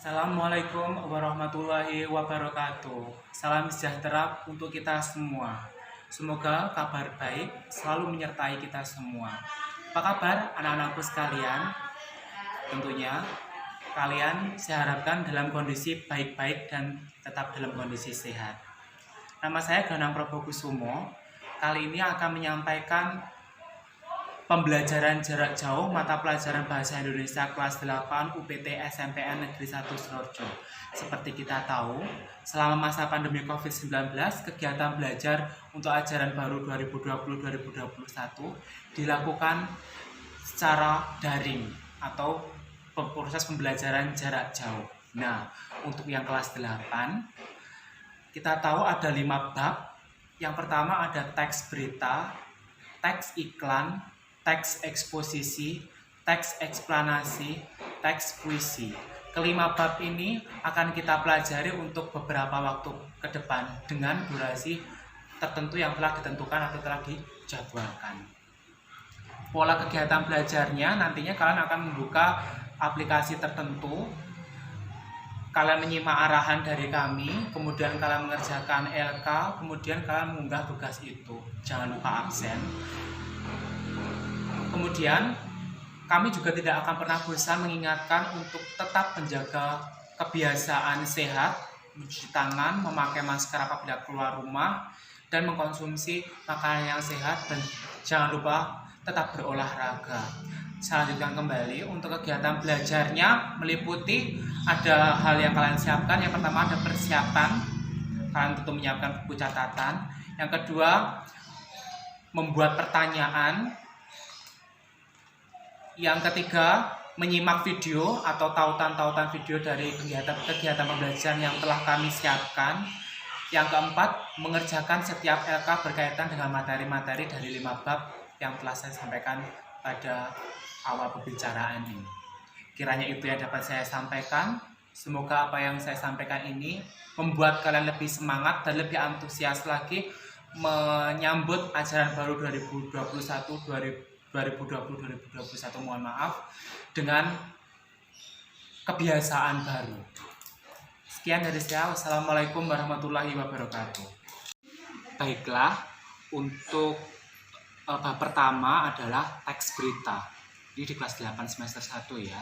Assalamualaikum warahmatullahi wabarakatuh. Salam sejahtera untuk kita semua. Semoga kabar baik selalu menyertai kita semua. Apa kabar anak-anakku sekalian? Tentunya kalian saya harapkan dalam kondisi baik-baik dan tetap dalam kondisi sehat. Nama saya Ganang Prabokusumo. Kali ini akan menyampaikan pembelajaran jarak jauh mata pelajaran Bahasa Indonesia kelas 8 UPT SMPN Negeri 1 Sidoarjo. Seperti kita tahu, selama masa pandemi COVID-19, kegiatan belajar untuk ajaran baru 2020-2021 dilakukan secara daring atau proses pembelajaran jarak jauh. Nah, untuk yang kelas 8, kita tahu ada 5 bab. Yang pertama ada teks berita, teks iklan, teks eksposisi, teks eksplanasi, teks puisi. Kelima bab ini akan kita pelajari untuk beberapa waktu ke depan dengan durasi tertentu yang telah ditentukan atau telah dijadwalkan. Pola kegiatan belajarnya nantinya kalian akan membuka aplikasi tertentu, kalian menyimak arahan dari kami, kemudian kalian mengerjakan LK, kemudian kalian mengunggah tugas itu. Jangan lupa absen. Kemudian kami juga tidak akan pernah bosan mengingatkan untuk tetap menjaga kebiasaan sehat, mencuci tangan, memakai masker apabila keluar rumah, dan mengkonsumsi makanan yang sehat, dan jangan lupa tetap berolahraga. Saya lanjutkan kembali untuk kegiatan belajarnya meliputi ada hal yang kalian siapkan. Yang pertama ada persiapan, kalian tentu menyiapkan buku catatan. Yang kedua membuat pertanyaan. Yang ketiga, menyimak video atau tautan-tautan video dari kegiatan pembelajaran yang telah kami siapkan. Yang keempat, mengerjakan setiap LK berkaitan dengan materi-materi dari 5 bab yang telah saya sampaikan pada awal pembicaraan ini. Kiranya itu yang dapat saya sampaikan. Semoga apa yang saya sampaikan ini membuat kalian lebih semangat dan lebih antusias lagi menyambut ajaran baru 2020-2021, mohon maaf, dengan kebiasaan baru. Sekian dari saya. Wassalamualaikum warahmatullahi wabarakatuh. Baiklah, untuk bab pertama adalah teks berita. Ini di kelas 8 semester 1 ya.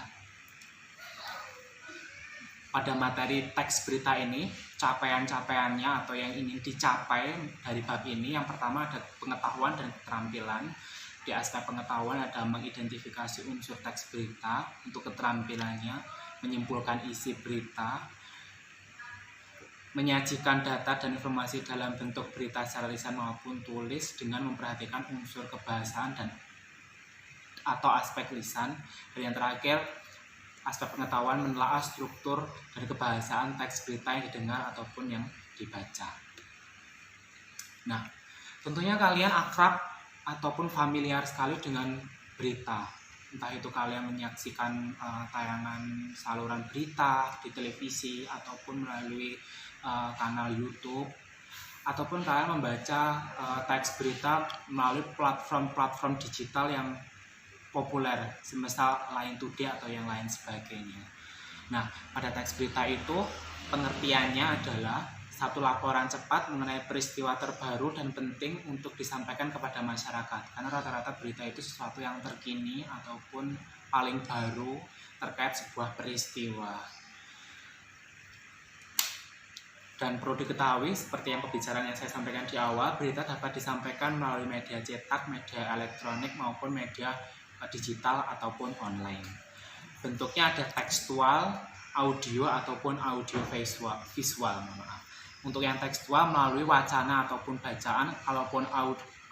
Pada materi teks berita ini, capaian-capaiannya atau yang ingin dicapai dari bab ini, yang pertama ada pengetahuan dan keterampilan. Di aspek pengetahuan ada mengidentifikasi unsur teks berita, untuk keterampilannya menyimpulkan isi berita, menyajikan data dan informasi dalam bentuk berita secara lisan maupun tulis dengan memperhatikan unsur kebahasaan dan atau aspek lisan. Dan yang terakhir, aspek pengetahuan menelaah struktur dan kebahasaan teks berita yang didengar ataupun yang dibaca. Nah, tentunya kalian akrab ataupun familiar sekali dengan berita. Entah itu kalian menyaksikan tayangan saluran berita di televisi ataupun melalui kanal YouTube, ataupun kalian membaca teks berita melalui platform-platform digital yang populer, semisal Line Today atau yang lain sebagainya. Nah, pada teks berita itu pengertiannya adalah satu laporan cepat mengenai peristiwa terbaru dan penting untuk disampaikan kepada masyarakat. Karena rata-rata berita itu sesuatu yang terkini ataupun paling baru terkait sebuah peristiwa. Dan perlu diketahui, seperti yang pembicaraan yang saya sampaikan di awal, berita dapat disampaikan melalui media cetak, media elektronik maupun media digital ataupun online. Bentuknya ada tekstual, audio ataupun audio visual, maaf. Untuk yang tekstual melalui wacana ataupun bacaan, kalaupun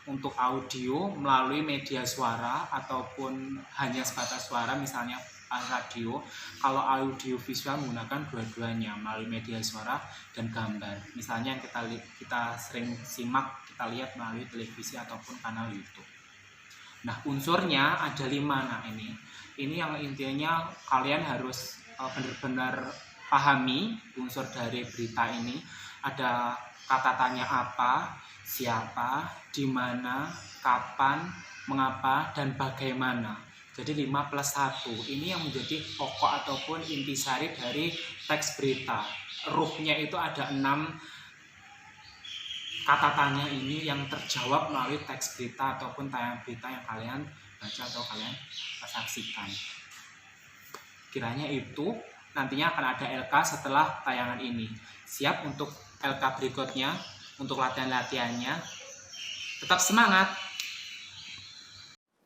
untuk audio melalui media suara ataupun hanya sebatas suara, misalnya radio. Kalau audio visual menggunakan dua-duanya melalui media suara dan gambar. Misalnya yang kita sering simak, kita lihat melalui televisi ataupun kanal YouTube. Nah, unsurnya ada 5. Nah, ini yang intinya kalian harus benar-benar pahami unsur dari berita ini. Ada kata tanya apa, siapa, di mana, kapan, mengapa, dan bagaimana. Jadi 5 plus 1, ini yang menjadi pokok ataupun intisari dari teks berita. Ruhnya itu ada 6 kata tanya ini yang terjawab melalui teks berita ataupun tayangan berita yang kalian baca atau kalian saksikan. Kiranya itu nantinya akan ada LK setelah tayangan ini. Siap untuk LK berikutnya, untuk latihan-latihannya. Tetap semangat!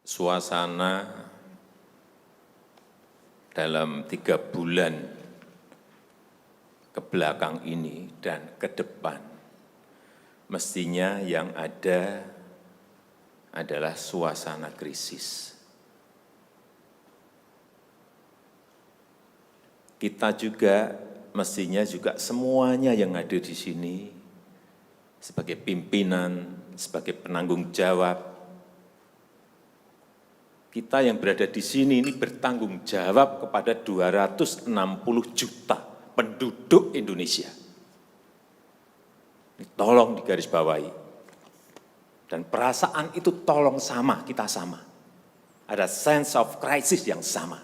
Suasana dalam 3 bulan ke belakang ini dan ke depan, mestinya yang ada adalah suasana krisis. Kita juga mestinya juga semuanya yang ada di sini sebagai pimpinan, sebagai penanggung jawab, kita yang berada di sini ini bertanggung jawab kepada 260 juta penduduk Indonesia. Ini tolong digarisbawahi. Dan perasaan itu tolong sama, kita sama. Ada sense of crisis yang sama.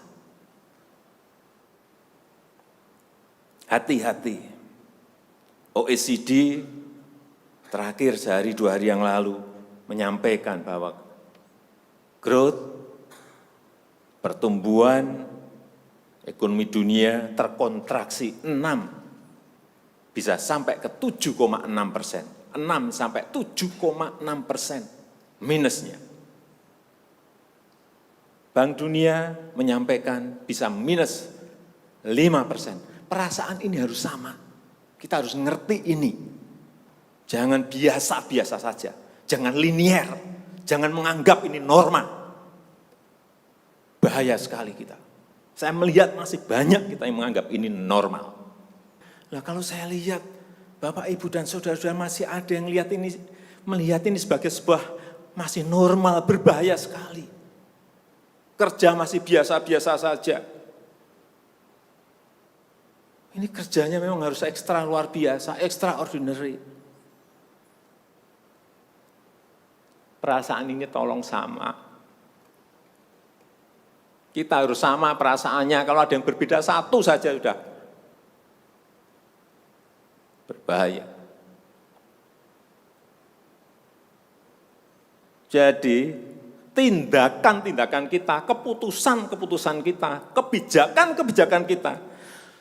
Hati-hati. OECD terakhir sehari 2 hari yang lalu menyampaikan bahwa growth, pertumbuhan ekonomi dunia terkontraksi 6, bisa sampai ke 7,6%. 6 sampai 7,6% minusnya. Bank Dunia menyampaikan bisa minus 5%. Perasaan ini harus sama. Kita harus ngerti ini. Jangan biasa-biasa saja. Jangan linier. Jangan menganggap ini norma. Bahaya sekali kita. Saya melihat masih banyak kita yang menganggap ini normal. Nah, kalau saya lihat Bapak, Ibu, dan saudara-saudara masih ada yang melihat ini sebagai sebuah masih normal, berbahaya sekali. Kerja masih biasa-biasa saja. Ini kerjanya memang harus ekstra luar biasa, extraordinary. Perasaan ini tolong sama. Kita harus sama perasaannya, kalau ada yang berbeda satu saja sudah berbahaya. Jadi tindakan-tindakan kita, keputusan-keputusan kita, kebijakan-kebijakan kita,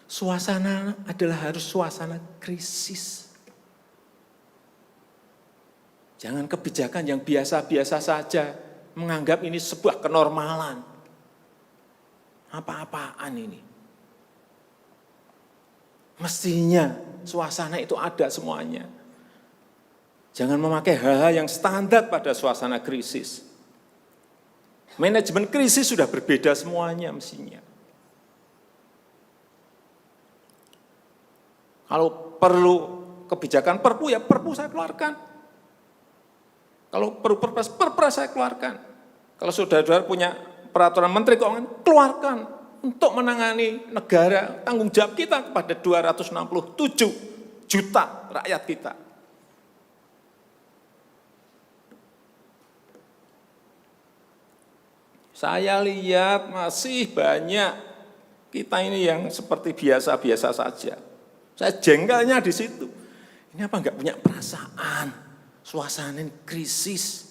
suasana adalah harus suasana krisis. Jangan kebijakan yang biasa-biasa saja, menganggap ini sebuah kenormalan. Apa-apaan ini? Mestinya suasana itu ada semuanya. Jangan memakai hal-hal yang standar pada suasana krisis. Manajemen krisis sudah berbeda semuanya mestinya. Kalau perlu kebijakan perpu, ya perpu saya keluarkan. Kalau perlu perpres saya keluarkan. Kalau saudara-saudara punya peraturan Menteri Keuangan, keluarkan untuk menangani negara, tanggung jawab kita kepada 267 juta rakyat kita. Saya lihat masih banyak kita ini yang seperti biasa-biasa saja. Saya jengkelnya di situ. Ini apa enggak punya perasaan, suasana krisis.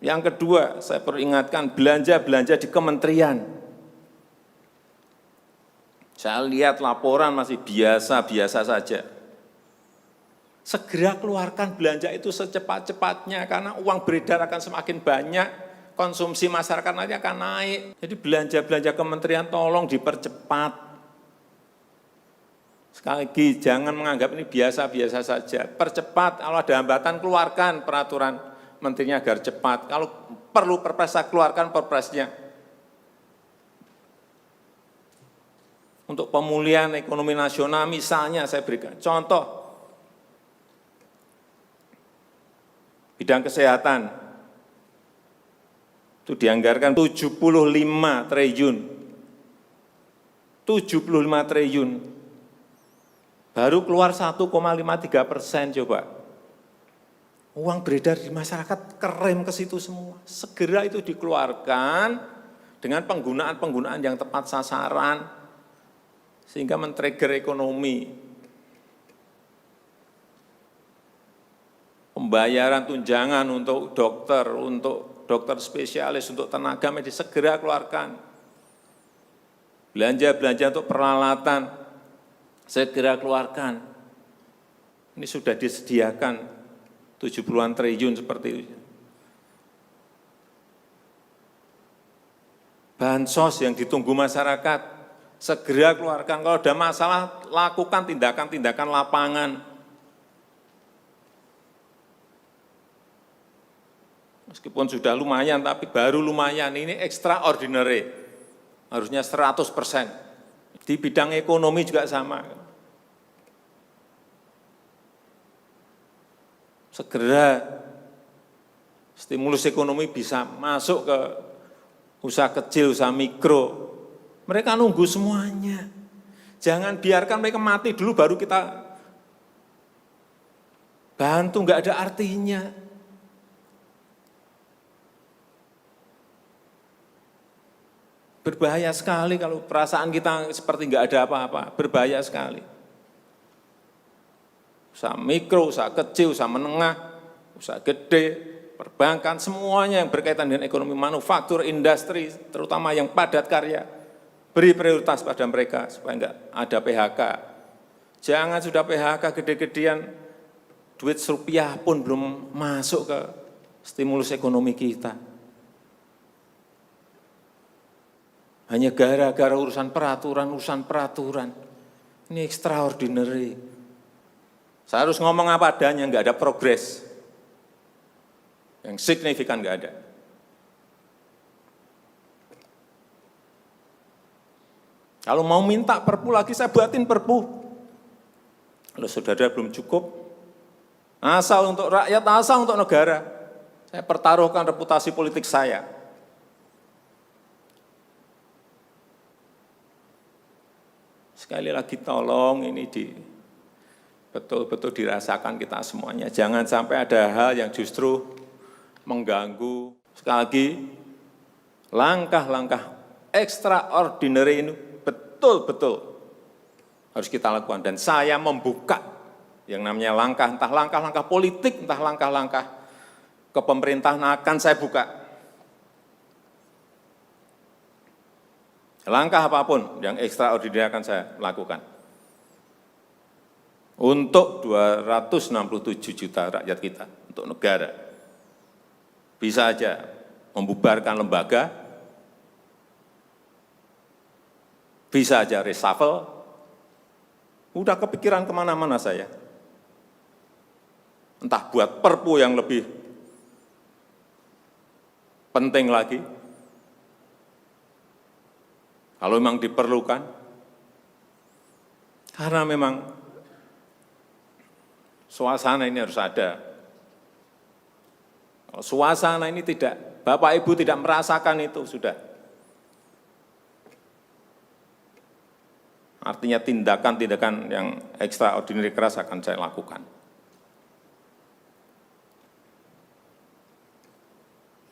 Yang kedua, saya perlu ingatkan belanja-belanja di kementerian. Saya lihat laporan masih biasa-biasa saja. Segera keluarkan belanja itu secepat-cepatnya, karena uang beredar akan semakin banyak, konsumsi masyarakat nanti akan naik. Jadi belanja-belanja kementerian tolong dipercepat. Sekali lagi, jangan menganggap ini biasa-biasa saja. Percepat, kalau ada hambatan keluarkan peraturan menterinya agar cepat. Kalau perlu perpres, keluarkan perpresnya. Untuk pemulihan ekonomi nasional misalnya saya berikan contoh. Bidang kesehatan. Itu dianggarkan 75 triliun. 75 triliun. Baru keluar 1,53% coba. Uang beredar di masyarakat kerem ke situ semua. Segera itu dikeluarkan dengan penggunaan-penggunaan yang tepat sasaran, sehingga men-trigger ekonomi. Pembayaran tunjangan untuk dokter spesialis, untuk tenaga medis, segera keluarkan. Belanja-belanja untuk peralatan, segera keluarkan. Ini sudah disediakan 70-an triliun seperti itu. Bansos yang ditunggu masyarakat, segera keluarkan. Kalau ada masalah, lakukan tindakan-tindakan lapangan. Meskipun sudah lumayan, tapi baru lumayan. Ini extraordinary. Harusnya 100%. Di bidang ekonomi juga sama. Segera stimulus ekonomi bisa masuk ke usaha kecil, usaha mikro. Mereka nunggu semuanya. Jangan biarkan mereka mati dulu baru kita bantu, nggak ada artinya. Berbahaya sekali kalau perasaan kita seperti nggak ada apa-apa, berbahaya sekali. Usaha mikro, usaha kecil, usaha menengah, usaha gede, perbankan, semuanya yang berkaitan dengan ekonomi manufaktur, industri, terutama yang padat karya, beri prioritas pada mereka supaya enggak ada PHK. Jangan sudah PHK gede-gedean, duit rupiah pun belum masuk ke stimulus ekonomi kita. Hanya gara-gara urusan peraturan. Ini extraordinary. Saya harus ngomong apa adanya, enggak ada progres. Yang signifikan enggak ada. Kalau mau minta perpu lagi, saya buatin perpu. Kalau saudara belum cukup, asal untuk rakyat, asal untuk negara. Saya pertaruhkan reputasi politik saya. Sekali lagi tolong ini betul-betul dirasakan kita semuanya. Jangan sampai ada hal yang justru mengganggu. Sekali lagi, langkah-langkah extraordinary ini betul-betul harus kita lakukan. Dan saya membuka yang namanya langkah, entah langkah-langkah politik, entah langkah-langkah kepemerintahan akan saya buka. Langkah apapun yang extraordinary akan saya lakukan. Untuk 267 juta rakyat kita, untuk negara. Bisa aja membubarkan lembaga, bisa aja reshuffle, udah kepikiran kemana-mana saya. Entah buat perpu yang lebih penting lagi, kalau memang diperlukan, karena memang suasana ini harus ada. Kalau suasana ini tidak, Bapak Ibu tidak merasakan itu, sudah. Artinya tindakan-tindakan yang extraordinary keras akan saya lakukan.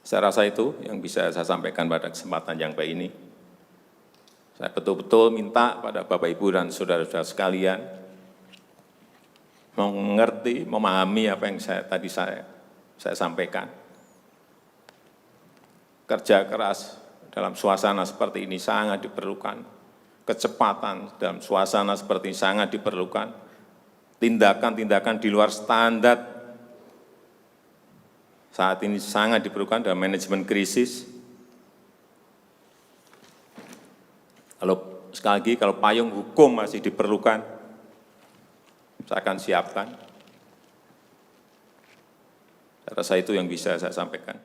Saya rasa itu yang bisa saya sampaikan pada kesempatan yang baik ini. Saya betul-betul minta pada Bapak Ibu dan saudara-saudara sekalian, mengerti, memahami apa yang tadi saya sampaikan. Kerja keras dalam suasana seperti ini sangat diperlukan. Kecepatan dalam suasana seperti ini sangat diperlukan. Tindakan-tindakan di luar standar saat ini sangat diperlukan dalam manajemen krisis. Sekali lagi, kalau payung hukum masih diperlukan, saya akan siapkan. Saya rasa itu yang bisa saya sampaikan.